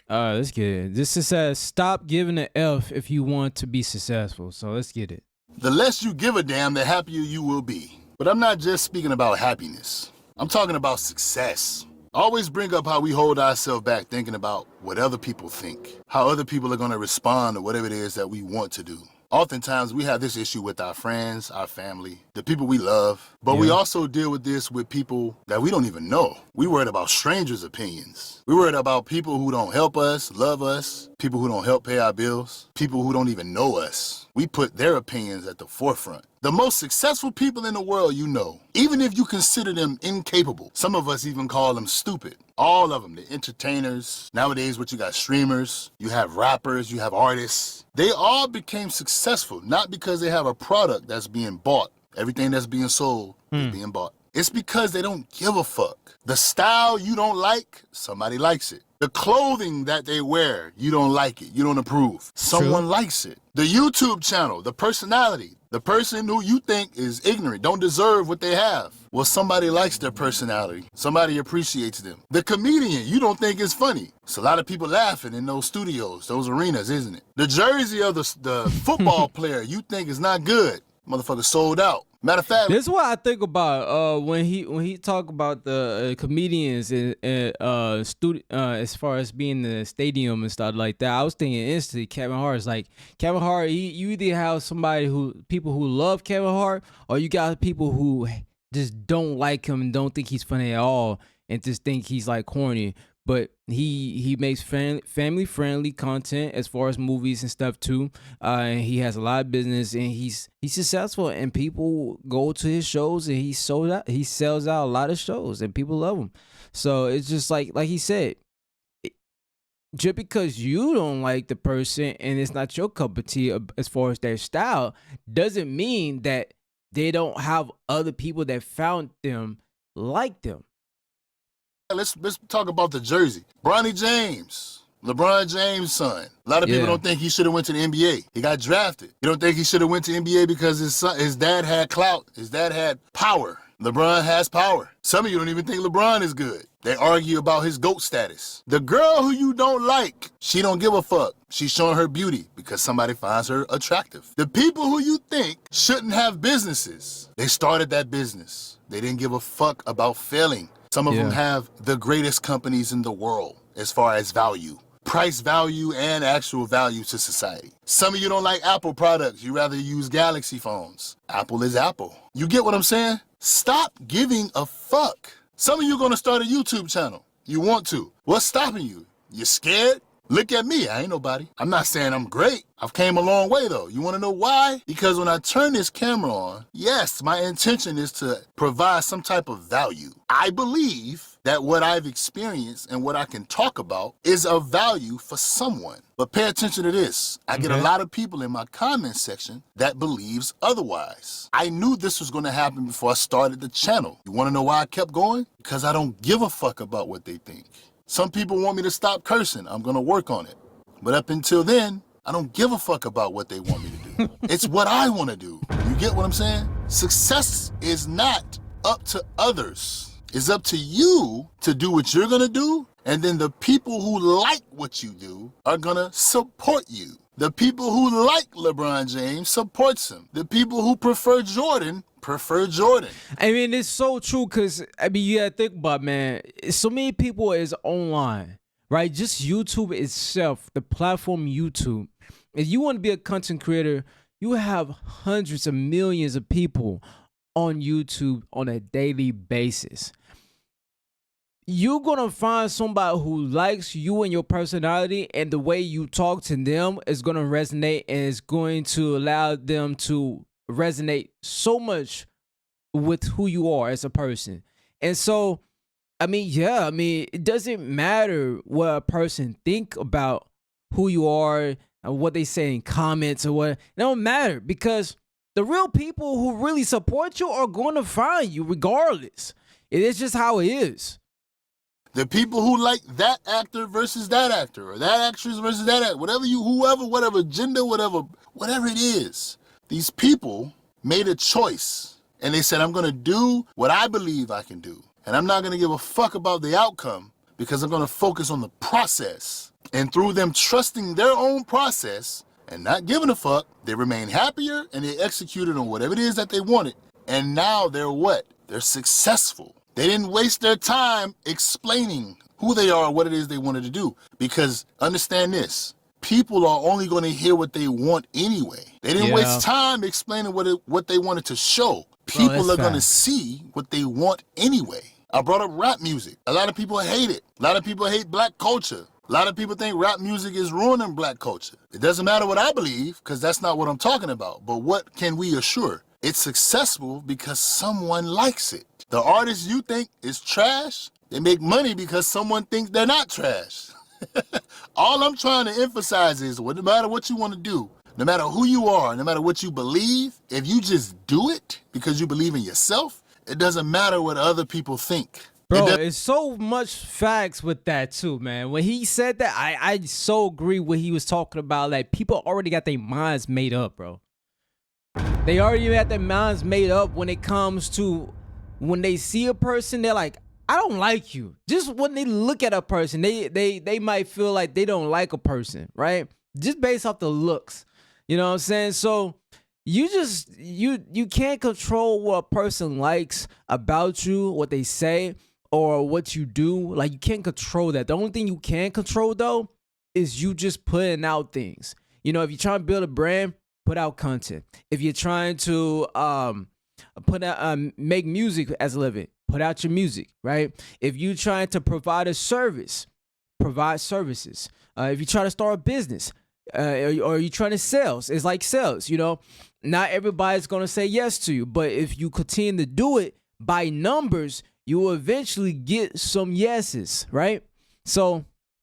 Let's get it. This is says stop giving an F if you want to be successful. So let's get it. The less you give a damn, the happier you will be. But I'm not just speaking about happiness. I'm talking about success. I always bring up how we hold ourselves back thinking about what other people think, how other people are going to respond to whatever it is that we want to do. Oftentimes, we have this issue with our friends, our family, the people we love, but we also deal with this with people that we don't even know. We worried about strangers' opinions. We worried about people who don't help us, love us, people who don't help pay our bills, people who don't even know us. We put their opinions at the forefront. The most successful people in the world you know, even if you consider them incapable, some of us even call them stupid. All of them, the entertainers, nowadays what you got streamers, you have rappers, you have artists. They all became successful, not because they have a product that's being bought. Everything that's being sold is being bought. It's because they don't give a fuck. The style you don't like, somebody likes it. The clothing that they wear, you don't like it, you don't approve. Someone likes it. The YouTube channel, the personality, the person who you think is ignorant, don't deserve what they have. Well, somebody likes their personality. Somebody appreciates them. The comedian you don't think is funny. It's a lot of people laughing in those studios, those arenas, isn't it? The jersey of the football player you think is not good. Motherfucker sold out. Matter of fact, this is what I think about when he talk about the comedians and as far as being in the stadium and stuff like that. I was thinking instantly Kevin Hart is like Kevin Hart. You either have people who love Kevin Hart, or you got people who just don't like him and don't think he's funny at all and just think he's like corny. But he makes family friendly content as far as movies and stuff too. And he has a lot of business and he's successful, and people go to his shows and he sells out a lot of shows and people love him. So it's just like he said, just because you don't like the person and it's not your cup of tea as far as their style doesn't mean that they don't have other people that found them like them. Let's talk about the jersey. Bronny James, LeBron James' son. A lot of people don't think he should have went to the NBA. He got drafted. You don't think he should have went to the NBA because his dad had clout. His dad had power. LeBron has power. Some of you don't even think LeBron is good. They argue about his GOAT status. The girl who you don't like, she don't give a fuck. She's showing her beauty because somebody finds her attractive. The people who you think shouldn't have businesses, they started that business. They didn't give a fuck about failing. Some of them have the greatest companies in the world as far as value. Price value and actual value to society. Some of you don't like Apple products. You rather use Galaxy phones. Apple is Apple. You get what I'm saying? Stop giving a fuck. Some of you are going to start a YouTube channel. You want to. What's stopping you? You scared? Look at me, I ain't nobody. I'm not saying I'm great. I've came a long way though. You wanna know why? Because when I turn this camera on, yes, my intention is to provide some type of value. I believe that what I've experienced and what I can talk about is of value for someone. But pay attention to this. I get a lot of people in my comment section that believes otherwise. I knew this was gonna happen before I started the channel. You wanna know why I kept going? Because I don't give a fuck about what they think. Some people want me to stop cursing. I'm gonna work on it. But up until then, I don't give a fuck about what they want me to do. It's what I wanna do. You get what I'm saying? Success is not up to others. It's up to you to do what you're gonna do, and then the people who like what you do are gonna support you. The people who like LeBron James supports him. The people who prefer Jordan. I mean, it's so true because, I mean, you gotta think about, man, so many people is online, right? Just YouTube itself, the platform YouTube. If you want to be a content creator, you have hundreds of millions of people on YouTube on a daily basis. You're going to find somebody who likes you and your personality, and the way you talk to them is going to resonate and is going to allow them to resonate so much with who you are as a person. And so, I mean, it doesn't matter what a person think about who you are and what they say in comments or what. It don't matter, because the real people who really support you are going to find you regardless. It is just how it is. The people who like that actor versus that actor, or that actress versus that actor, whatever gender, whatever it is. These people made a choice, and they said, I'm gonna do what I believe I can do. And I'm not gonna give a fuck about the outcome, because I'm gonna focus on the process. And through them trusting their own process and not giving a fuck, they remain happier and they executed on whatever it is that they wanted. And now they're what? They're successful. They didn't waste their time explaining who they are, what it is they wanted to do. Because understand this, people are only going to hear what they want anyway. They didn't waste time explaining what they wanted to show. People are going to see what they want anyway. I brought up rap music. A lot of people hate it. A lot of people hate black culture. A lot of people think rap music is ruining black culture. It doesn't matter what I believe, because that's not what I'm talking about. But what can we assure? It's successful because someone likes it. The artist you think is trash, they make money because someone thinks they're not trash. All I'm trying to emphasize is, no matter what you want to do, no matter who you are, no matter what you believe, if you just do it because you believe in yourself, it doesn't matter what other people think. Bro, it's so much facts with that too, man. When he said that, I so agree what he was talking about. Like, people already got their minds made up, bro. They already got their minds made up when it comes to when they see a person, they're like, I don't like you. Just when they look at a person, they might feel like they don't like a person, right? Just based off the looks. You know what I'm saying? So you can't control what a person likes about you, what they say, or what you do. Like, you can't control that. The only thing you can control, though, is you just putting out things. You know, if you're trying to build a brand, put out content. If you're trying to make music as a living, put out your music, right? If you're trying to provide a service, provide services. If you try to start a business, or you trying to sell, it's like sales, you know. Not everybody's going to say yes to you, but if you continue to do it by numbers, you will eventually get some yeses, right? So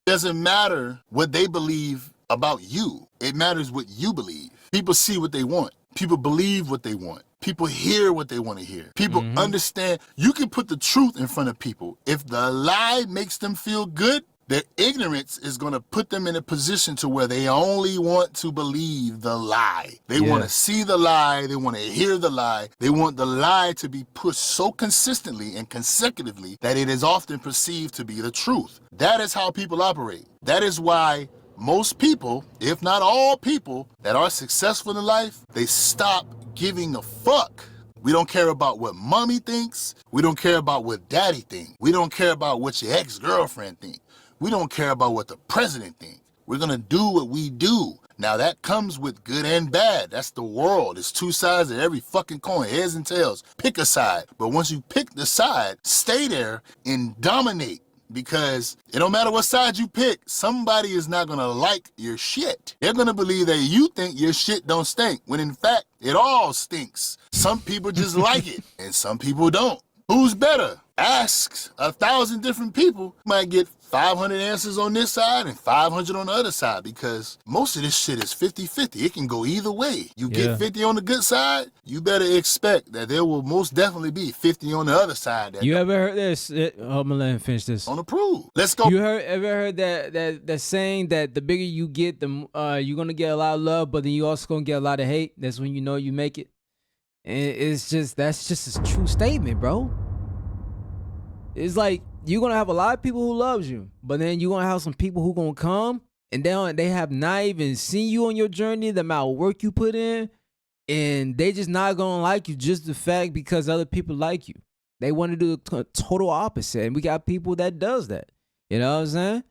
it doesn't matter what they believe about you. It matters what you believe. People see what they want. People believe what they want. People hear what they want to hear. People understand. You can put the truth in front of people. If the lie makes them feel good, their ignorance is going to put them in a position to where they only want to believe the lie. They want to see the lie. They want to hear the lie. They want the lie to be pushed so consistently and consecutively that it is often perceived to be the truth. That is how people operate. That is why most people, if not all people, that are successful in life, they stop giving a fuck. We don't care about what mommy thinks. We don't care about what daddy thinks. We don't care about what your ex-girlfriend thinks. We don't care about what the president thinks. We're going to do what we do. Now, that comes with good and bad. That's the world. It's two sides of every fucking coin, heads and tails. Pick a side. But once you pick the side, stay there and dominate. Because it don't matter what side you pick, somebody is not going to like your shit. They're going to believe that you think your shit don't stink, when in fact, it all stinks. Some people just like it, and some people don't. Who's better? Ask 1,000 different people. You might get 500 answers on this side and 500 on the other side, because most of this shit is 50-50. It can go either way. You get 50 on the good side, you better expect that there will most definitely be 50 on the other side. You ever heard this? I'm gonna let him finish this. On approve. Let's go. You ever heard that saying that the bigger you get, the you're gonna get a lot of love, but then you also gonna get a lot of hate. That's when you know you make it. And that's just a true statement, bro. It's like, you're gonna have a lot of people who loves you, but then you're gonna have some people who gonna come and they have not even seen you on your journey, the amount of work you put in, and they just not gonna like you just the fact because other people like you. They want to do the total opposite, and we got people that does that. You know what I'm saying?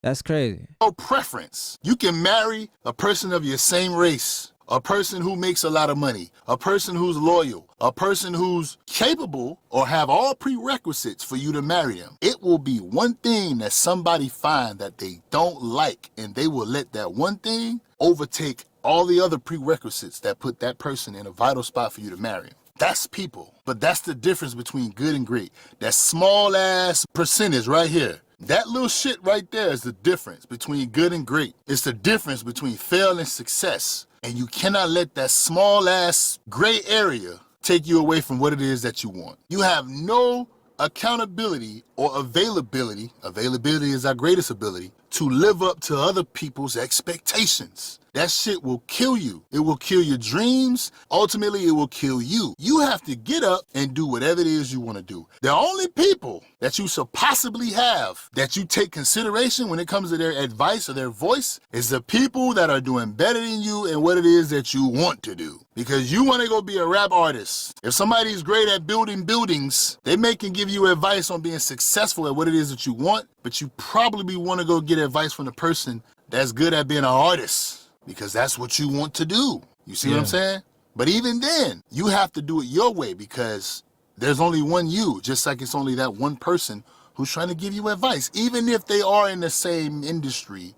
That's crazy. No preference. You can marry a person of your same race, a person who makes a lot of money, a person who's loyal, a person who's capable or have all prerequisites for you to marry them. It will be one thing that somebody find that they don't like, and they will let that one thing overtake all the other prerequisites that put that person in a vital spot for you to marry him. That's people. But that's the difference between good and great. That small ass percentage right here. That little shit right there is the difference between good and great. It's the difference between fail and success. And you cannot let that small ass gray area take you away from what it is that you want. You have no accountability or availability. Availability is our greatest ability to live up to other people's expectations. That shit will kill you. It will kill your dreams. Ultimately, it will kill you. You have to get up and do whatever it is you want to do. The only people that you should possibly have that you take consideration when it comes to their advice or their voice is the people that are doing better than you and what it is that you want to do. Because you want to go be a rap artist. If somebody's great at building buildings, they may can give you advice on being successful at what it is that you want, but you probably want to go get advice from the person that's good at being an artist. Because that's what you want to do. You see what I'm saying? But even then, you have to do it your way because there's only one you, just like it's only that one person who's trying to give you advice, even if they are in the same industry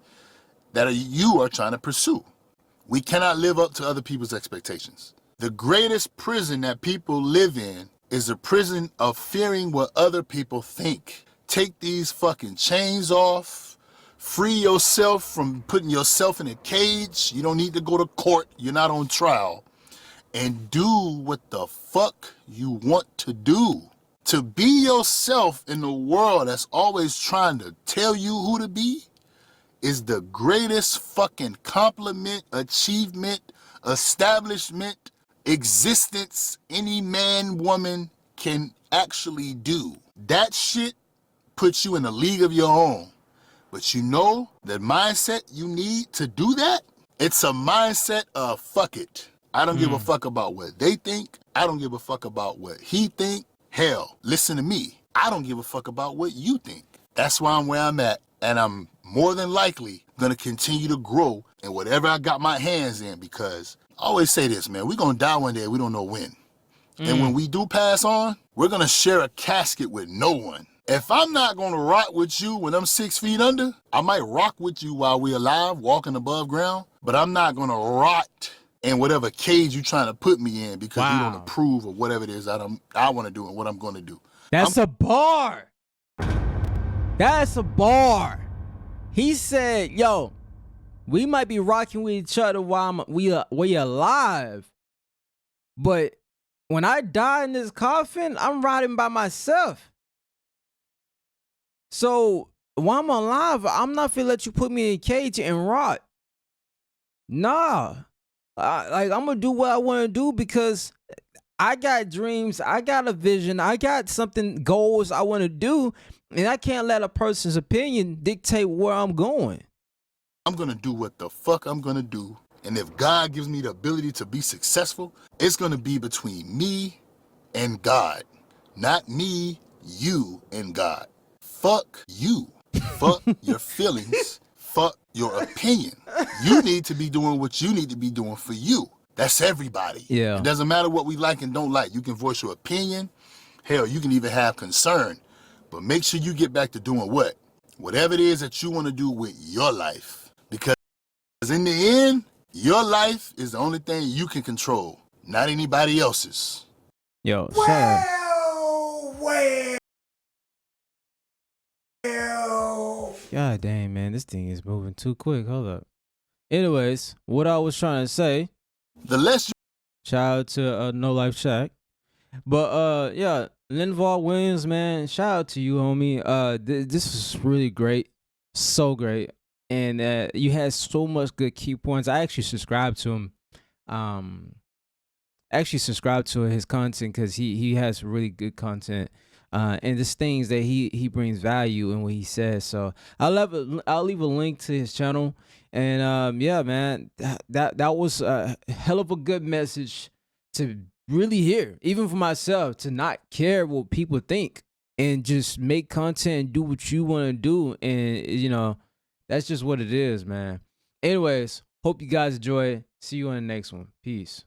that you are trying to pursue. We cannot live up to other people's expectations. The greatest prison that people live in is the prison of fearing what other people think. Take these fucking chains off. Free yourself from putting yourself in a cage. You don't need to go to court. You're not on trial. And do what the fuck you want to do. To be yourself in a world that's always trying to tell you who to be is the greatest fucking compliment, achievement, establishment, existence any man, woman can actually do. That shit puts you in a league of your own. But you know that mindset you need to do that? It's a mindset of fuck it. I don't give a fuck about what they think. I don't give a fuck about what he think. Hell, listen to me. I don't give a fuck about what you think. That's why I'm where I'm at. And I'm more than likely gonna continue to grow in whatever I got my hands in because I always say this, man, we're gonna die one day, we don't know when. And when we do pass on, we're gonna share a casket with no one. If I'm not gonna rock with you when I'm 6 feet under, I might rock with you while we're alive, walking above ground, but I'm not gonna rot in whatever cage you're trying to put me in because you don't approve of whatever it is that I wanna do and what I'm gonna do. That's a bar. That's a bar. He said, yo, we might be rocking with each other while we alive, but when I die in this coffin, I'm riding by myself. So while I'm alive, I'm not finna let you put me in a cage and rot. Nah. I'm gonna do what I wanna do because I got dreams, I got a vision, I got goals I wanna do, and I can't let a person's opinion dictate where I'm going. I'm gonna do what the fuck I'm gonna do. And if God gives me the ability to be successful, it's gonna be between me and God. Not me, you, and God. Fuck you. Fuck your feelings. Fuck your opinion. You need to be doing what you need to be doing for you. That's everybody. Yeah. It doesn't matter what we like and don't like. You can voice your opinion. Hell, you can even have concern. But make sure you get back to doing what? Whatever it is that you want to do with your life. Because in the end, your life is the only thing you can control, not anybody else's. Yo, God damn, man, this thing is moving too quick. Hold up. Anyways, what I was trying to say. The less you shout out to No Life Shack. But yeah, Linval Williams, man, shout out to you, homie. This was really great. So great. And you had so much good key points. I actually subscribed to him. Actually subscribe to his content because he has really good content. And there's things that he brings value in what he says. So I'll leave a link to his channel. And yeah, man, that was a hell of a good message to really hear, even for myself, to not care what people think and just make content and do what you want to do. And you know, that's just what it is, man. Anyways, hope you guys enjoy it. See you on the next one. Peace.